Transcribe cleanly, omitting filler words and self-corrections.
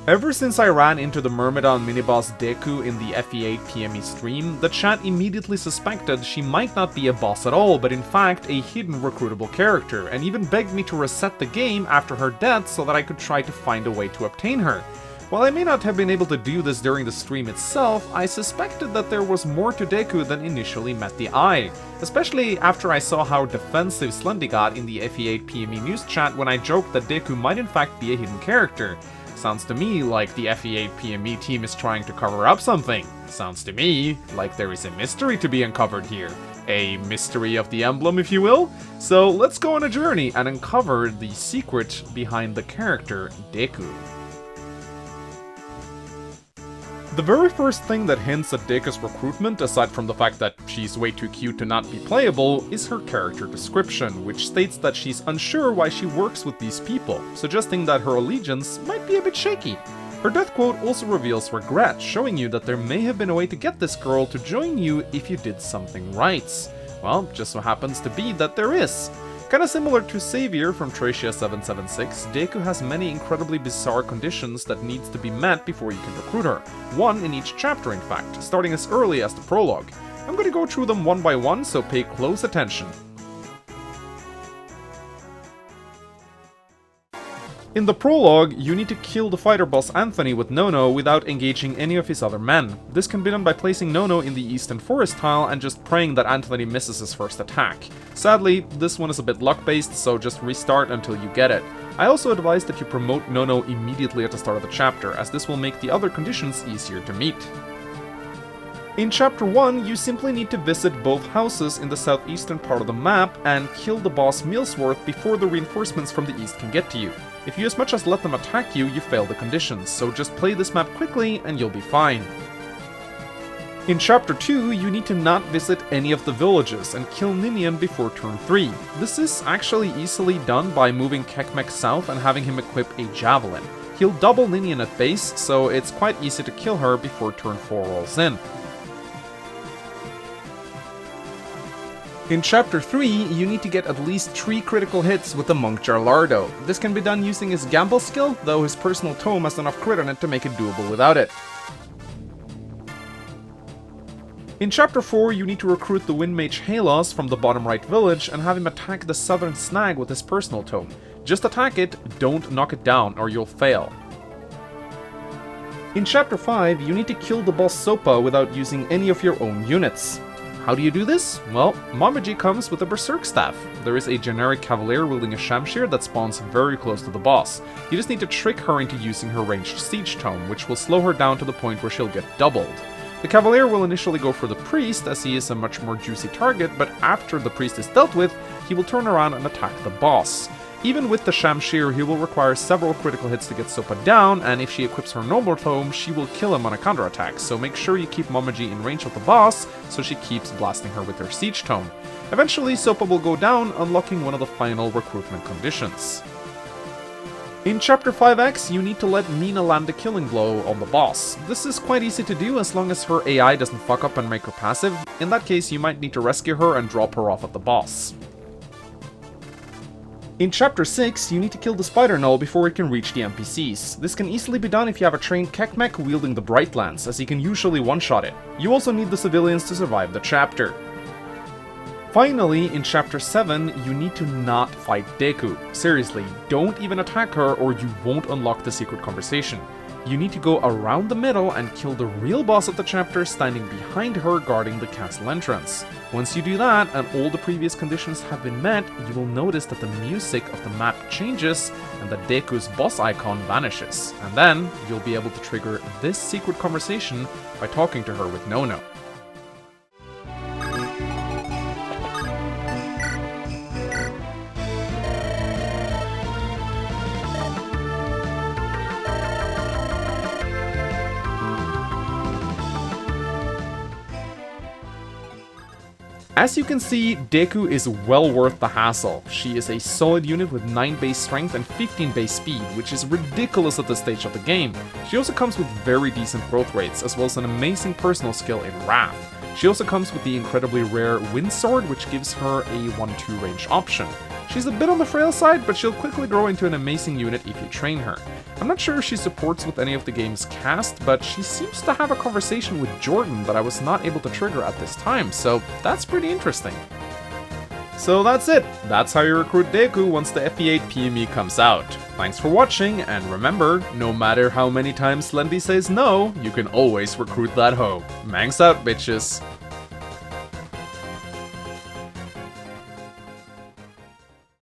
Ever since I ran into the Myrmidon miniboss Deku in the FE8 PME stream, the chat immediately suspected she might not be a boss at all, but in fact a hidden recruitable character, and even begged me to reset the game after her death so that I could try to find a way to obtain her. While I may not have been able to do this during the stream itself, I suspected that there was more to Deku than initially met the eye, especially after I saw how defensive Slendy got in the FE8 PME news chat when I joked that Deku might in fact be a hidden character. Sounds to me like the FE8 PME team is trying to cover up something. Sounds to me like there is a mystery to be uncovered here. A mystery of the emblem, if you will. So let's go on a journey and uncover the secret behind the character Deku. The very first thing that hints at Deku's recruitment, aside from the fact that she's way too cute to not be playable, is her character description, which states that she's unsure why she works with these people, suggesting that her allegiance might be a bit shaky. Her death quote also reveals regret, showing you that there may have been a way to get this girl to join you if you did something right. Well, just so happens to be that there is. Kinda similar to Savior from Tracia 776, Deku has many incredibly bizarre conditions that needs to be met before you can recruit her. One in each chapter in fact, starting as early as the prologue. I'm gonna go through them one by one, so pay close attention. In the prologue, you need to kill the fighter boss Anthony with Nono without engaging any of his other men. This can be done by placing Nono in the Eastern Forest tile and just praying that Anthony misses his first attack. Sadly, this one is a bit luck-based, so just restart until you get it. I also advise that you promote Nono immediately at the start of the chapter, as this will make the other conditions easier to meet. In Chapter 1, you simply need to visit both houses in the southeastern part of the map and kill the boss Millsworth before the reinforcements from the east can get to you. If you as much as let them attack you, you fail the conditions, so just play this map quickly and you'll be fine. In Chapter 2, you need to not visit any of the villages and kill Ninian before turn 3. This is actually easily done by moving Kekmek south and having him equip a javelin. He'll double Ninian at base, so it's quite easy to kill her before turn 4 rolls in. In Chapter 3, you need to get at least 3 critical hits with the Monk Jarlardo. This can be done using his gamble skill, though his personal tome has enough crit on it to make it doable without it. In Chapter 4, you need to recruit the Wind Mage Halos from the bottom right village and have him attack the southern snag with his personal tome. Just attack it, don't knock it down or you'll fail. In Chapter 5, you need to kill the boss Sopa without using any of your own units. How do you do this? Well, Momoji comes with a Berserk Staff. There is a generic Cavalier wielding a Shamshir that spawns very close to the boss. You just need to trick her into using her ranged Siege Tome, which will slow her down to the point where she'll get doubled. The Cavalier will initially go for the Priest, as he is a much more juicy target, but after the Priest is dealt with, he will turn around and attack the boss. Even with the Shamshir, he will require several critical hits to get Sopa down, and if she equips her normal tome, she will kill him on a counterattack, so make sure you keep Momoji in range of the boss, so she keeps blasting her with her Siege Tome. Eventually, Sopa will go down, unlocking one of the final recruitment conditions. In Chapter 5X, you need to let Mina land a killing blow on the boss. This is quite easy to do as long as her AI doesn't fuck up and make her passive. In that case, you might need to rescue her and drop her off at the boss. In Chapter 6, you need to kill the Spider Null before it can reach the NPCs. This can easily be done if you have a trained Kekmek wielding the Bright Lance, as he can usually one-shot it. You also need the civilians to survive the chapter. Finally, in Chapter 7, you need to not fight Deku. Seriously, don't even attack her or you won't unlock the secret conversation. You need to go around the middle and kill the real boss of the chapter standing behind her guarding the castle entrance. Once you do that, and all the previous conditions have been met, you will notice that the music of the map changes and that Deku's boss icon vanishes. And then, you'll be able to trigger this secret conversation by talking to her with Nono. As you can see, Deku is well worth the hassle. She is a solid unit with 9 base strength and 15 base speed, which is ridiculous at this stage of the game. She also comes with very decent growth rates, as well as an amazing personal skill in Wrath. She also comes with the incredibly rare Wind Sword, which gives her a 1-2 range option. She's a bit on the frail side, but she'll quickly grow into an amazing unit if you train her. I'm not sure if she supports with any of the game's cast, but she seems to have a conversation with Jordan that I was not able to trigger at this time, so that's pretty interesting. So that's it. That's how you recruit Deku once the FE8 PME comes out. Thanks for watching, and remember, no matter how many times Slendy says no, you can always recruit that hoe. Mangs out, bitches.